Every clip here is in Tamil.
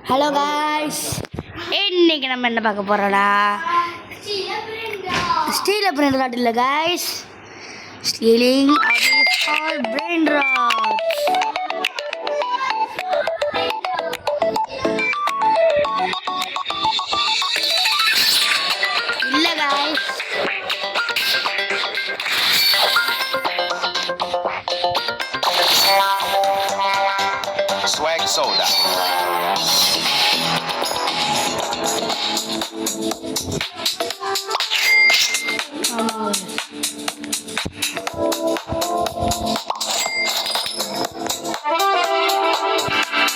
ஹலோ காய்ஸ், இன்னைக்கு நம்ம என்ன பார்க்க போறோம்னா ஸ்டீல் பிரிண்ட் ராட் இல்லை காய்ஸ், ஸ்டீலிங் பிரிண்ட் ராட். இல்லை காய்ஸ், Swag Soda.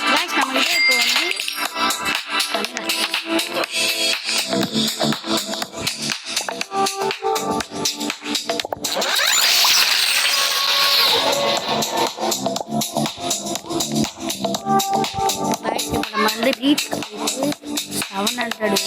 காய்ஸ் நம்ம கிட்ட இப்போ வந்து நம்ம வந்து ரீச் 700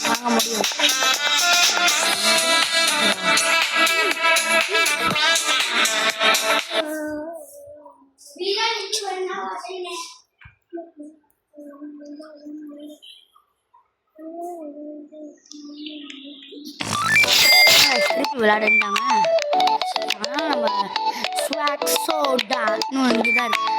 வாங்க முடியும். திருப்பி விளையாடுட்டாங்க. ஆனால் நம்ம ஸ்வாக் சோடான்னு ஒரு இதுதான் இருக்கு.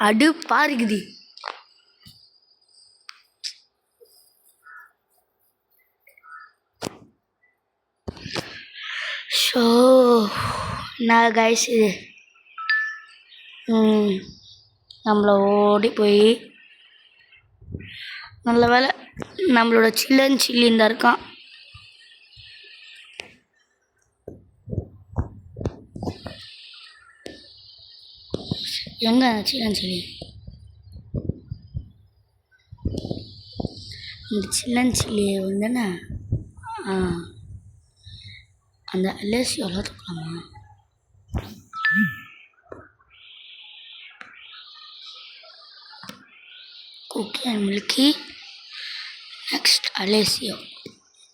அடுப்பா இருக்குது. ஸோ நான் கைஸ் இது நம்மளை ஓடி போய் நல்ல வேலை நம்மளோட சில்லின்னு தான் இருக்கான். எங்கே சில்லி இந்த சில்லியை வந்துண்ணா அந்த எல்எஸ்சி வளர்த்துக்கலாமா? குக்கி அண்ட் மில்கி, நெக்ஸ்ட் அலேசியோ.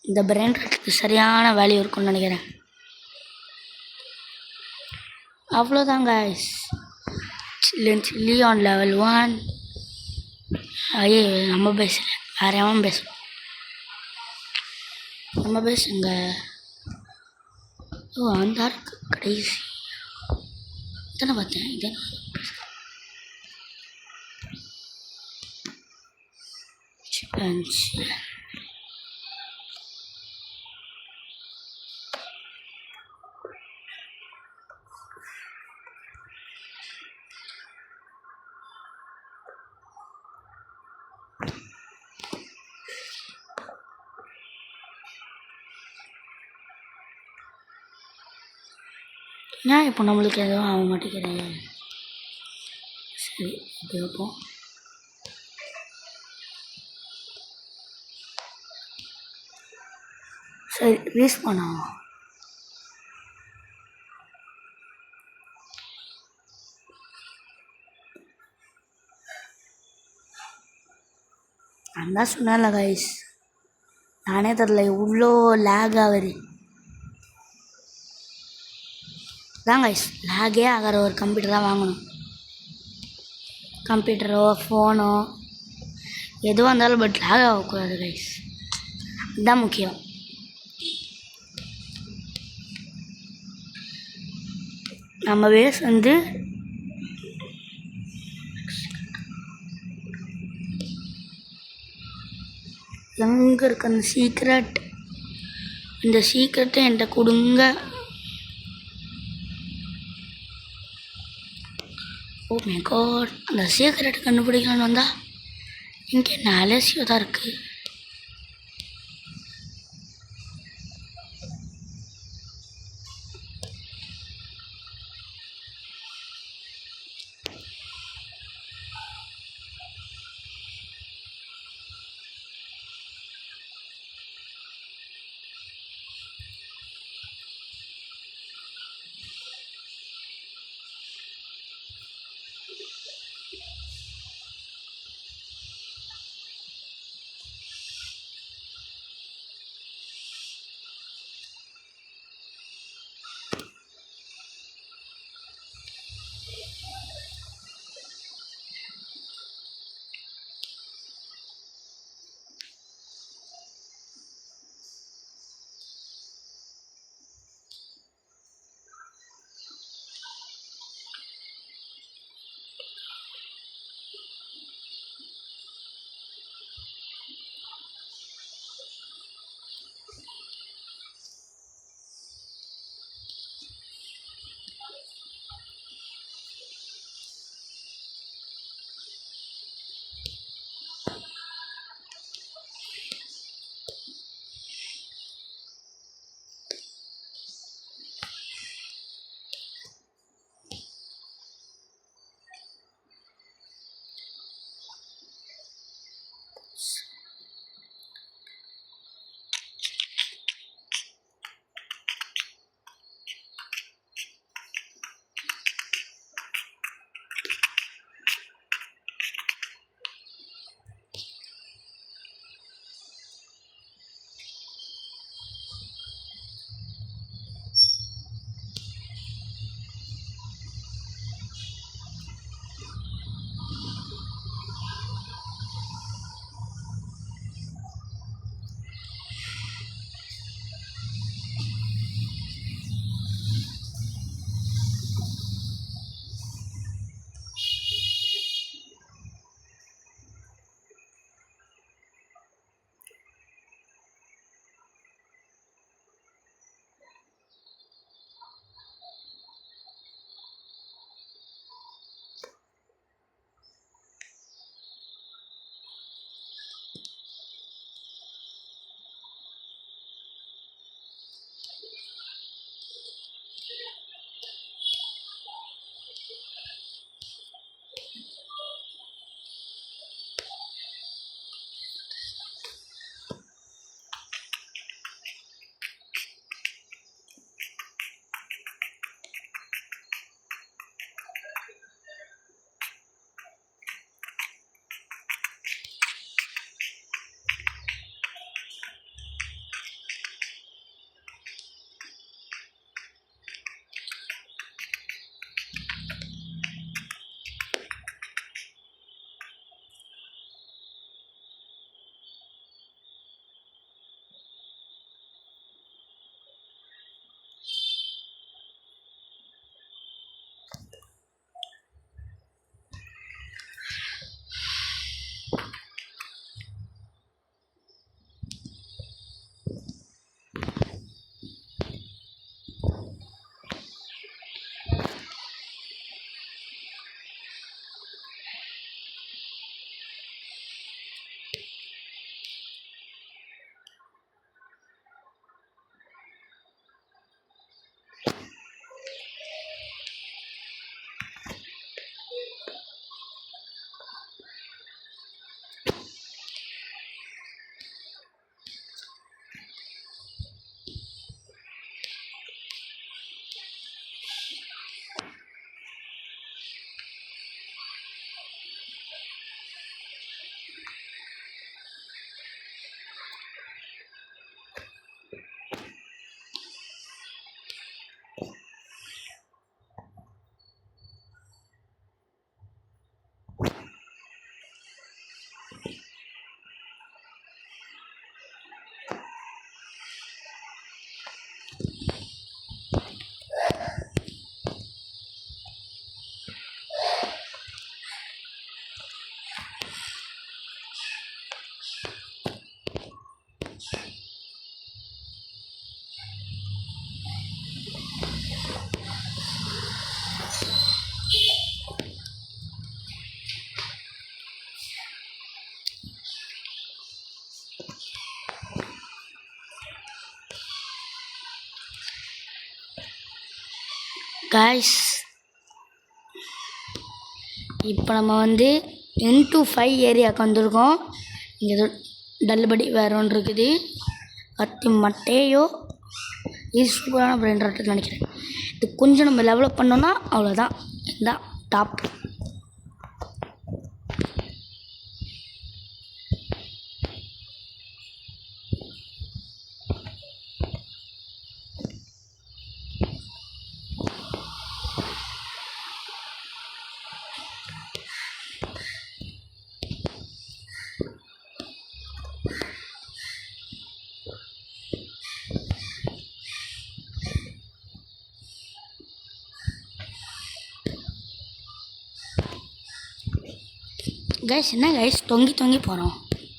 இந்த பிராண்ட் ரேட்டுக்கு சரியான வேல்யூ இருக்கும்னு நினைக்கிறேன். அவ்வளோதான் கைஸ். Chilli on level 1. ஐயே நம்ம பேசல, வேற எவன் பேசுவோம். நம்ம பேசுங்க. ஓ அந்த இருக்கு கடைசி தானே பார்த்தேன். இது சிம்பன்சி. ஏன் இப்போ நம்மளுக்கு எதுவும் ஆக மாட்டேங்கிறேன். சரி அப்படி வைப்போம். சரி ரீஸ் பண்ணோம். நான் தான் சொன்னேன்ல கைஸ், நானே தெரில இவ்வளோ லேக் ஆகுது. தான் கைஸ் லேகே ஆகிற ஒரு கம்ப்யூட்டர் தான் வாங்கணும். கம்ப்யூட்டரோ ஃபோனோ எதுவாக இருந்தாலும் பட் லேக் ஆகக்கூடாது கைஸ், அதுதான் முக்கியம். நம்ம பேஸ் வந்து எங்கே இருக்கு அந்த சீக்ரெட்? இந்த சீக்ரெட்டை என்கிட்ட கொடுங்க. ஓ மை காட், அந்த சீக்ரெட் கண்டுபிடிக்கலான்னு வந்தால் இங்கே என்ன அலசியோ தான் இருக்குது. காய்ஸ் இப்போ நம்ம வந்து N25 ஏரியாவுக்கு வந்திருக்கோம். இங்கே டல்லுபடி வேறு ஒன்று இருக்குது. கத்தி மட்டையோ இது சூப்பரான பிரெயின் ராட்டுன்னு நினைக்கிறேன். இது கொஞ்சம் நம்ம டெவலப் பண்ணோன்னா அவ்வளோதான். இதுதான் டாப். கைஸ் என்ன கைஸ் தொங்கி தொங்கி போகிறோம்.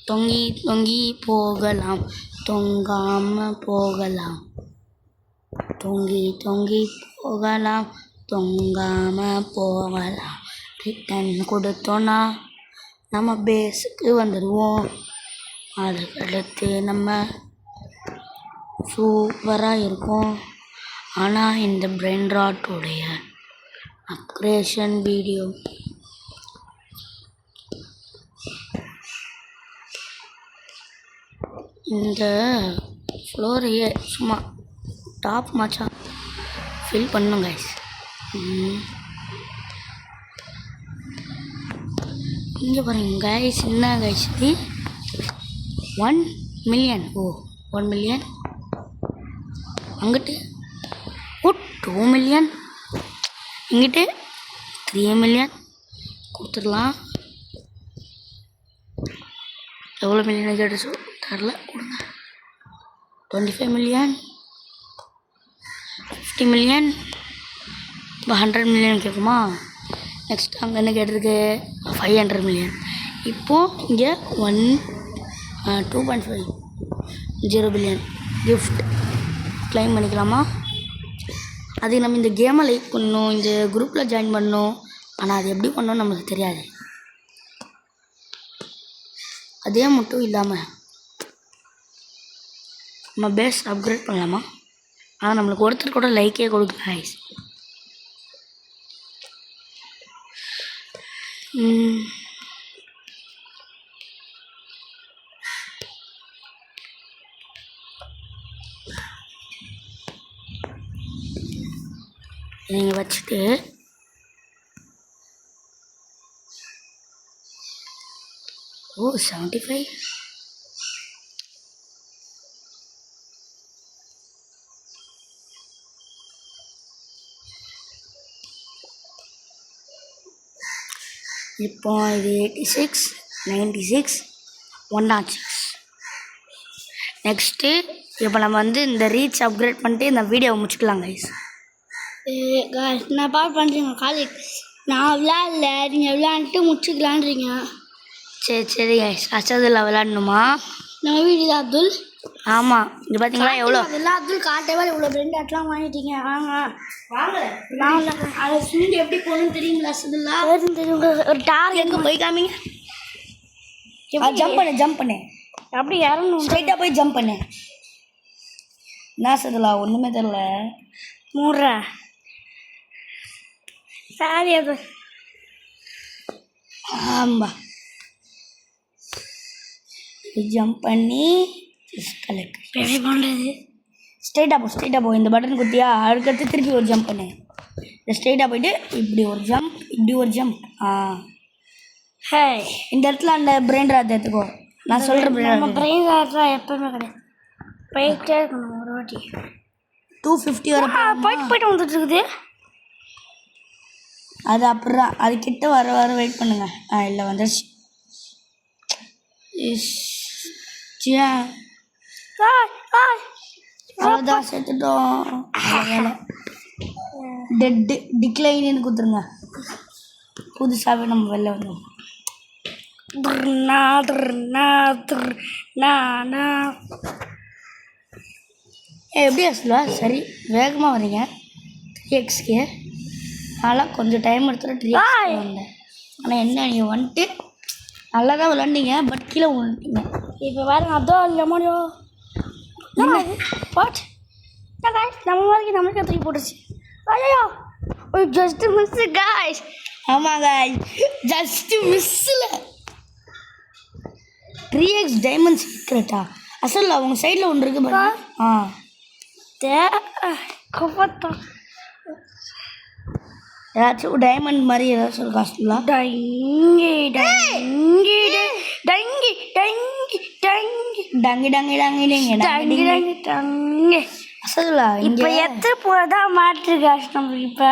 தொங்கி தொங்கி போகலாம், தொங்காமல் போகலாம். தொங்கி தொங்கி போகலாம், தொங்காமல் போகலாம். ரிட்டன் கொடுத்தோன்னா நம்ம பேஸுக்கு வந்துடுவோம். அதுக்கடுத்து நம்ம சூப்பராக இருக்கும். ஆனால் இந்த பிரெயின் ராட்டோடைய அப்கிரேஷன் வீடியோ இந்த ஃப்ளோரையே சும்மா டாப் மாச்சா ஃபில் பண்ணும் கைஸ். இங்கே பாருங்க கைஸ், என்ன கைஸ் இது 1 மில்லியன். ஓ 1 மில்லியன். அங்கிட்டு 2 மில்லியன். இங்கிட்டு 3 மில்லியன் கொடுத்துடலாம். எவ்வளோ மில்லியன் கேட்டு தரல, கொடுங்க. 25 மில்லியன், 50 மில்லியன், இப்போ 100 மில்லியன் கேட்குமா. நெக்ஸ்ட் அங்கே என்ன கேட்டிருக்கு 500 மில்லியன். இப்போது இங்கே 2.50 பில்லியன் கிஃப்ட் கிளைம் பண்ணிக்கலாமா. அதுக்கு நம்ம இந்த கேமை லைக் பண்ணணும், இந்த குரூப்பில் ஜாயின் பண்ணணும். ஆனால் அது எப்படி பண்ணணும் நம்மளுக்கு தெரியாது. அதே மட்டும் இல்லாமல் நம்ம பேஸ் அப்கிரேட் பண்ணலாமா. ஆனால் நம்மளுக்கு ஒருத்தர் கூட லைக்கே கொடுக்கல கைஸ். நீங்கள் வச்சுட்டு ஓ 75. இப்போ இது 86, 96, 106. நெக்ஸ்ட்டு இப்போ நம்ம வந்து இந்த ரீச் அப்கிரேட் பண்ணிட்டு இந்த வீடியோவை முடிச்சுக்கலாம் கைஸ். நான் பால் பண்ணுறீங்க காலேஜ். நான் விளையாடல, நீங்கள் விளையாண்டுட்டு முடிச்சுக்கலான்றீங்க. சரி கைஸ், அசதில் விளையாடணுமா நம்ம வீடு தான் அப்துல். ஆமாம், இங்கே பார்த்தீங்களா எவ்வளோ அதெல்லாம் அப்துல் காட்டவே இவ்வளோ பிரெண்ட் ஆட்லாம் வாங்கிட்டீங்க. வாங்க நான் அதை சுண்டி எப்படி போகணும்னு தெரியுங்களா அசதுல்லா? தெரியும். ஒரு டார் எங்கே போய் காமிங்க. ஜம்ப் பண்ணு அப்படி யாரும் ஸ்ட்ரைட்டாக போய் ஜம்ப் பண்ணு. என்ன அசதுல்லா ஒன்றுமே தெரில. மூடுற சாரி அது. ஆமாம், ஜம்ப் பண்ணி எப்படி பண்ணுறது? ஸ்ட்ரைட்டாக போ. இந்த பட்டன் குத்தியா, அதுக்கடுத்து திருப்பி ஒரு ஜம்ப் பண்ணு. ஸ்ட்ரைட்டாக போயிட்டு இப்படி ஒரு ஜம்ப், இப்படி ஒரு ஜம்ப். ஹே, இந்த இடத்துல அந்த பிரெயின் ராட் எடுத்துக்கோ. நான் சொல்கிறேன் நம்ம பிரெயின் ராட்லாம் எப்பவுமே கிடையாது, போயிட்டே இருக்கணும். ஒரு வாட்டி 250 வர போயிட்டு வந்துட்டு இருக்குது. அது அப்புறம் அது கிட்ட வர வெயிட் பண்ணுங்க. இல்லை வந்துடுச்சு. அவ்வளோதான், சேர்த்துட்டோம். டெட்டு டிக்ளைன்னு கொடுத்துருங்க. புதுசாகவே நம்ம வெளில வந்தோம். எப்படியா சொல்லுவா? சரி, வேகமாக வரீங்க 3xக்கு. அதனால் கொஞ்சம் டைம் எடுத்துகிட்டு 3x வந்தேன். ஆனால் என்ன, நீங்கள் வந்துட்டு நல்லா தான் விளாண்டிங்க, பட் கீழே விழுந்துட்டீங்க. இப்போ பாருங்க, அதான் லெமனியோ வாட் நம்ம மாதிரி நம்மளுக்கு தூக்கி போட்டுச்சு. ஐயோ ஜஸ்ட் மிஸ் காய்ஸ். ஆமாங்க, ஜஸ்ட் மிஸ்ஸில் 3x டைமண்ட் சீக்ரெட்டா? அசல் அவங்க சைடில் ஒன்று இருக்கு பாருங்க. கப்பத்தா ஏதாச்சும் டைமண்ட் மாதிரி ஏதாச்சும் ஒரு காசுலாம். டங்கி டங்கி டங்கி டங்கி டங்கி டங்கி டங்கி டங்கி டங்கி டங்கி டங்கி டங்கி. அசலா இப்போ எத்தனை போதான் மாற்று காசு நம்மளுக்கு இப்போ.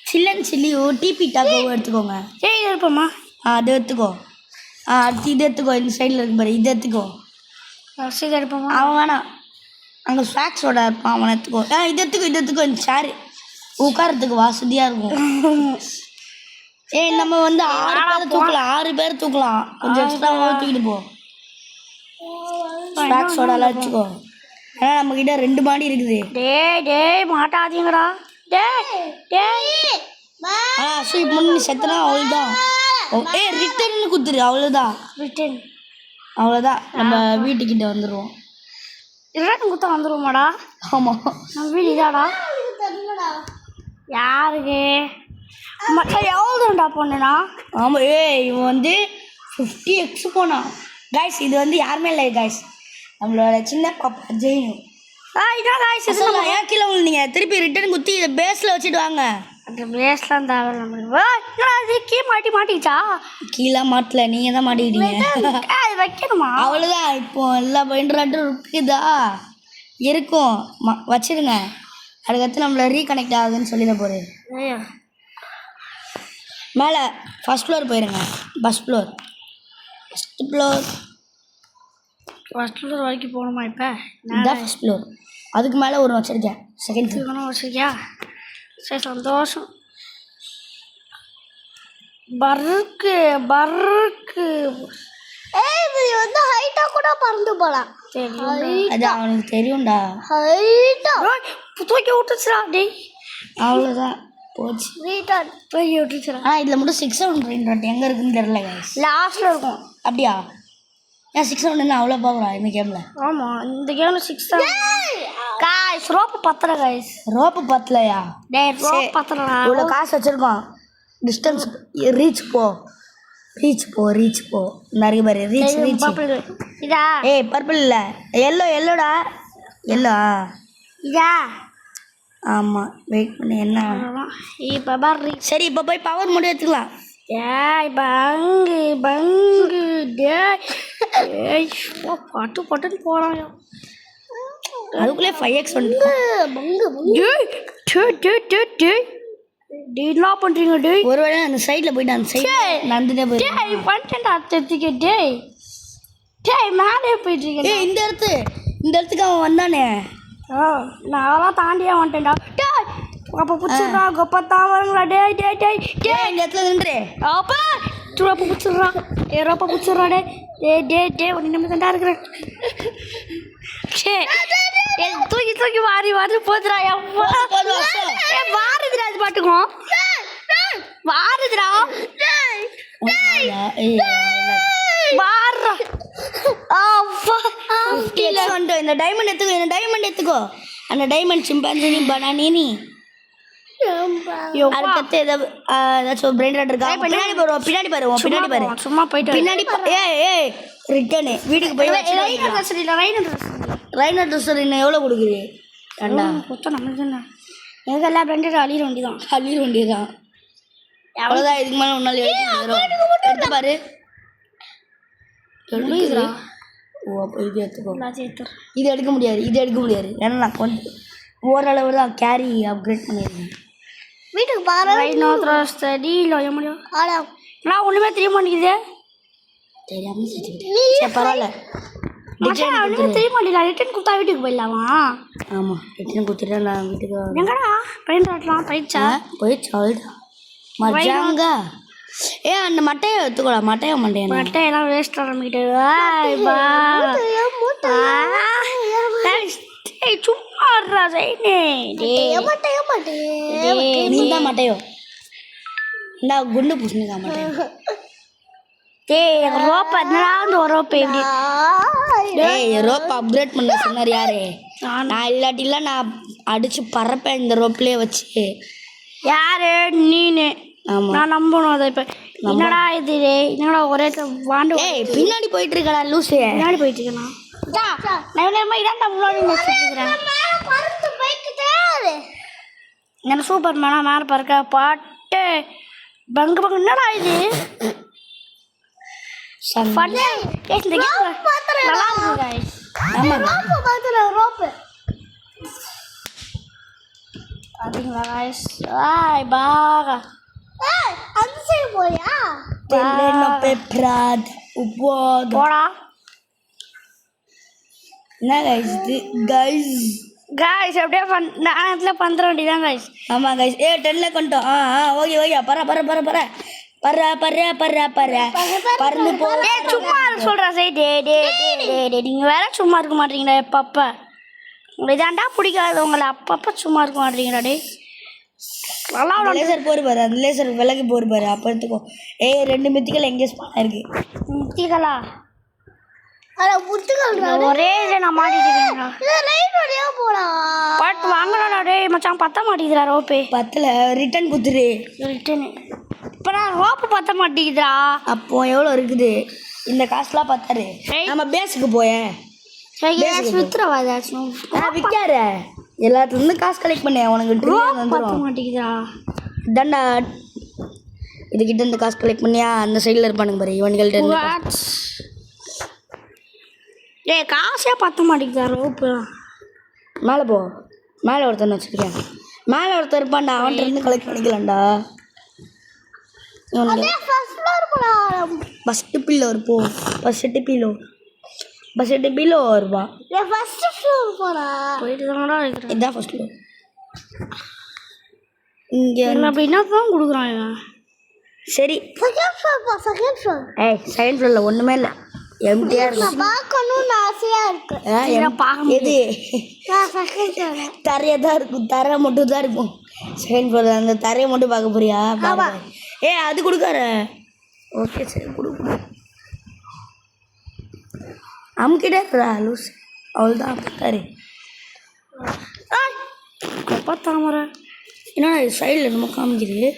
சில்லன் சில்லியோ டிபி டாக்கோ எடுத்துக்கோங்க. சரி இருப்போம்மா. அது எடுத்துக்கோ. அடுத்து இது எடுத்துக்கோ. இந்த சைடில் இருக்கு பாரு, இது எடுத்துக்கோ. சரி இருப்போம்மா. அவன் வேணாம், அங்கே ஸ்நாக்ஸோட இருப்பான், அவனை எடுத்துக்கோ. இது எடுத்துக்கோ, இது எடுத்துக்கோ. இந்த சேரு உட்காரத்துக்கு வசதியாக இருக்கும். நம்ம வந்து 6 பேர் தூக்கலாம், 6 பேர் தூக்கலாம். கொஞ்சம் எக்ஸ்ட்ராவாக தூக்கிட்டு போ. ஸ்நாக்ஸோடலாம் வச்சுக்கோ. ஏன்னா நம்மக்கிட்ட 2 மாடி இருக்குது. டேய் மாட்டாதீங்கடா. ஸோ இப்போ நீ செத்தனா அவ்வளோதான். ரிட்டர்ன்னு குத்துரு, அவ்வளோதான். ரிட்டன் அவ்வளோதான், நம்ம வீட்டுக்கிட்ட வந்துடுவோம். ரிட்டன் குத்த வந்துடுவோமாடா? ஆமாம், நம்ம வீடு இதாடா. யாருக்கு மச்சான் எவ்வளோண்டா பொண்ணுண்ணா? ஆமாம். இவன் வந்து 50x போனான் காய்ஸ். இது வந்து யாருமே இல்லை காய்ஸ், நம்மளோட சின்ன பாப்பா ஜெயினு. இதான் காய்ஸ். இதெல்லாம் ஏன் கீழே விழுந்தீங்க? திருப்பி ரிட்டர்ன் குத்தி இதை பேஸில் வச்சுட்டு வாங்க. அந்த பேஸ்லாம் தேவை நம்மளுக்கு. அது மாட்டிச்சா? கீழே மாட்டல, நீங்கள் தான் மாட்டிக்கிட்டீங்க. அது வைக்கணுமா? அவ்வளோதான். இப்போ எல்லா பைண்டராட்டும் இருக்குதா? இருக்கும், வச்சிருங்க. அதுக்கடுத்து நம்மள ரீகனெக்ட் ஆகுதுன்னு சொல்லிட போகிறேன். மேலே ஃபஸ்ட் ஃப்ளோர் போயிருங்க. ஃபஸ்ட் ஃப்ளோர் வரைக்கும் போகணுமா? இப்போ இதுதான் ஃபஸ்ட் ஃப்ளோர். அதுக்கு மேலே ஒரு வச்சுருக்கேன். செகண்ட் ஃப்ளோர் வச்சுருக்கியா? சரி சந்தோஷம். பர்க்கு வந்து ஹைட்டாக கூட பறந்து போகலாம். அது அவனுக்கு தெரியும்டா. தூக்கி விட்டுச்சுடா. டேய் அவ்வளோதான், போச்சு. தூக்கி விட்டுச்சுடா. இதில் மட்டும் 6 எங்கே இருக்குன்னு தெரியல guys. லாஸ்ட்டில் இருக்கும். அப்படியா? ஏன் 6 அவ்வளோ பார்க்குறா இந்த கேமில்? ஆமாம், இந்த கேமில் 6 காய்ஸ். ரோப்பு பத்தல காய்ஸ். ரோப்பு பத்தலையா? ரோப்பு பத்தலா. இவ்வளோ காசு வச்சுருக்கோம். டிஸ்டன்ஸ் ரீச் போ. நிறைய பேர் ரீச். இதா? பர்பிள் இல்லை, எல்லோடா. எல்லோ இதா? ஆமாம், வெயிட் பண்ணி என்ன. இப்போ பாரு. சரி, இப்போ போய் பவர் முடிவு எடுத்துக்கலாம். பங்கு பட்டுன்னு போகிறான். அதுக்குள்ளே 5x வந்து என்ன பண்ணுறீங்க? டேய் ஒருவேளை அந்த சைடில் போயிட்டு அந்த சைடு நடந்துட்டே போயிட்டு பண்ணிட்டேன்டா. தெத்திக்க டேய் மேலே போயிட்டுருக்கேன். இந்த இடத்துக்கு அவன் வந்தானே. நான்லாம் தாண்டியே வந்துட்டேன்டா. டேய் அப்போ பிடிச்சிடுறா. கொப்பத்தான் வருங்களா? டேய் இந்த இடத்துல நின்று அப்பா அப்போ பிடிச்சிடுறா. அப்போ பிடிச்சிடுறா. டே ஒன்று நிமிஷம் தான் இருக்கிறேன். தூக்கி வாரி போதுடா. வாருதுடா, அது பாட்டுக்கும் வாருதுடா. இந்த டைமண்ட் எடுத்துக்கோ. அந்த டைமண்ட் சிம்பான்சி பனானி. அதுக்கடுத்து ஏதாச்சும் பிரெண்ட் இருக்கா? பின்னாடி பாரு. சும்மா போயிட்டு பின்னாடி ரிட்டர்னு வீட்டுக்கு போய் ரைனர் ட்ரெஸ் இன்னும் எவ்வளோ கொடுக்குது? கொத்தம் நம்மளுக்கு தானே. எனக்கு எல்லா பிரெண்டட் அழியிற வேண்டியதான். அவ்வளோதான், இதுக்கு மேலே ஒரு நாள் எடுத்து பாரு. இது எடுத்துக்கோ. இது எடுக்க முடியாது. ஏன்னா நான் கொஞ்சம் ஓரளவு தான் கேரி அப்கிரேட் பண்ணியிருக்கேன். வீட்டுக்கு பாரு. முடியும். நான் ஒன்றுமே தெரிய மாட்டேங்குது. தெரியாமல் சரி பரவாயில்ல. தெரிய மாட்டேங்குது. ரிட்டன் கொடுத்தா வீட்டுக்கு போயிடலாமா? ஆமாம், ரிட்டன் கொடுத்துட்டா நான் வீட்டுக்கு. எங்கடா பெயிண்ட் ஆட்டலாம்? போயிடுச்சா? அவ்வளோதான். மஜாங்க. அந்த மட்டையை எடுத்துக்கோலாம். மட்டையெல்லாம் வேஸ்ட் ஆரம்பிக்கிட்டு. சும்மா நீ தான் மட்டையோ. இந்த குண்டு பூசணிக்கா மட்டையோ. ரோப் அப்கிரேட் பண்ண சொன்னார் யாரு? நான் இல்லாட்டிலாம் நான் அடிச்சு பறப்பேன் இந்த ரோப்லேயே வச்சு. யாரு நீனு ஆமா நான் நம்பணும் அதை இப்போ என்னடா இது என்னடா ஒரே வாண்டு ஏய் பின்னாடி போயிட்டு இருக்கடா லூசு பின்னாடி போயிட்டு இருக்கேண்ணா நேரமாக இதான் முன்னாடி நினைச்சிருக்கிறேன் என்ன சூப்பர் மேனா மேலே பறக்க பாட்டு பங்கு பங்கு என்னடா இது நல்லா இருக்கு guys. ஆமா பாத்தீங்களா guys? ஆய் பாகா அந்த சைடு போயா Teleno peprad upod போடா என்ன guys இது guys guys அப்படியே நானத்துல பண்ற வேண்டியதான் guys. ஆமா guys ஏ 10ல கொண்டோம் ஓகே ஓகே பறந்து போ சும்மா சொல்றா சை டே டே டே டே நீங்க வேற சும்மா இருக்க மாட்டீங்களா எப்பப்ப உங்களுக்கு இதாண்டா பிடிக்காது உங்களை அப்பப்ப சும்மா இருக்க மாட்டீங்களா டே நல்லா லேசர் போரு பாரு அந்த லேசர் விலகி போரு பாரு அப்ப எடுத்துக்கோ ஏய் 2 மித்திகள் எங்க ஸ்பான் இருக்கு முத்திகளா அட முத்திகள் ஒரே இதை நான் மாட்டிட்டு இருக்கேன்டா இது லைட் வழியா போடா பட் வாங்கடா டேய் மச்சான் பத்த மாட்டேங்குதுடா ரோப்பே பத்தல ரிட்டர்ன் குத்துரு ரிட்டர்ன் இப்போ நான் ரோப்பு பத்த மாட்டேங்குதுடா அப்போ எவ்வளோ இருக்குது இந்த காசுலாம் பத்தாரு நம்ம பேஸுக்கு போயேன் வித்துறவா ஏதாச்சும் விற்காரு எல்லாத்துலேருந்து காசு கலெக்ட் பண்ணேன் உனக்கு பத்த மாட்டேங்குதுடா தண்டா இதுக்கிட்ட இருந்து காசு கலெக்ட் பண்ணியா அந்த சைடில் இருப்பானுங்க பாரு இவன்கள்ட்ட ஏய் காசே பத்த மாட்டேங்குதா ரோப்பு மேலே போ மேலே ஒருத்தன் வச்சுருக்கேன் மேலே ஒருத்தர் இருப்பான்டா அவன்கிட்ட இருந்து கலெக்ட் பண்ணிக்கலாம்டா ஃபஸ்ட்டு பில்லோர் போ ஃபஸ்ட்டு பில்லோ வருவா போயிட்டு தானடா இருக்கிறேன் இதுதான் ஃபஸ்ட் ஃப்ளோர் இங்கே அப்படி என்ன தான் கொடுக்குறான் இவன் சரி ஏய் செகண்ட் ஃப்ளோரில் ஒன்றுமே இல்லை எம்டியாக இருக்கும் பார்க்கணும்னு ஆசையாக இருக்கு எது தரையாக தான் இருக்கும் தரை மட்டும் தான் இருக்கும் செகண்ட் ஃப்ளோரில் அந்த தரையை மட்டும் பார்க்க போறியா ஏ அது கொடுக்கார ஓகே சரி கொடுக்க அமுக்கிட்டா லூஸ் அவ்வளோதான் பார்த்தாரு தாமரை என்னடா சைடில் என்னமோ காமிக்குது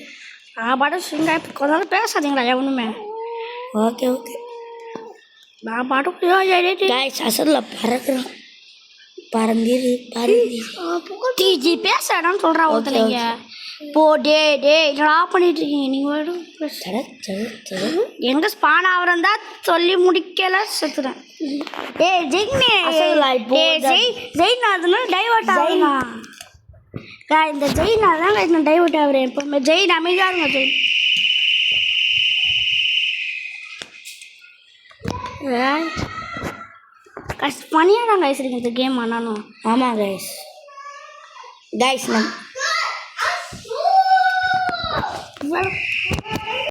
நான் பாட்டு சிங்க கொஞ்ச நாள் பேசாதீங்களா எவனுமே ஓகே ஓகே நான் பாட்டு அசரில் பறக்குறான் பறந்தீரு டிஜி பேசடான்னு சொல்கிறா ஒருத்தலைங்க போ டே டே என்னடா பண்ணிட்டு இருக்கீங்க நீங்கள் எங்கே ஸ்பான் ஆகிறந்தா சொல்லி முடிக்கல செத்துறேன் ஏ ஜெய்னே ஜெய்நாத்னா டைவர்ட் ஆகுனா இந்த ஜெய்நாத் தான் நான் டைவர்ட் ஆகுறேன் எப்பவுமே ஜெயின் அமைதியாக இருங்க ஜெயின் பனியாக தான் கைஸ் இருக்கு இந்த கேம் ஆனாலும் ஆமாம் கைஸ் நம்ம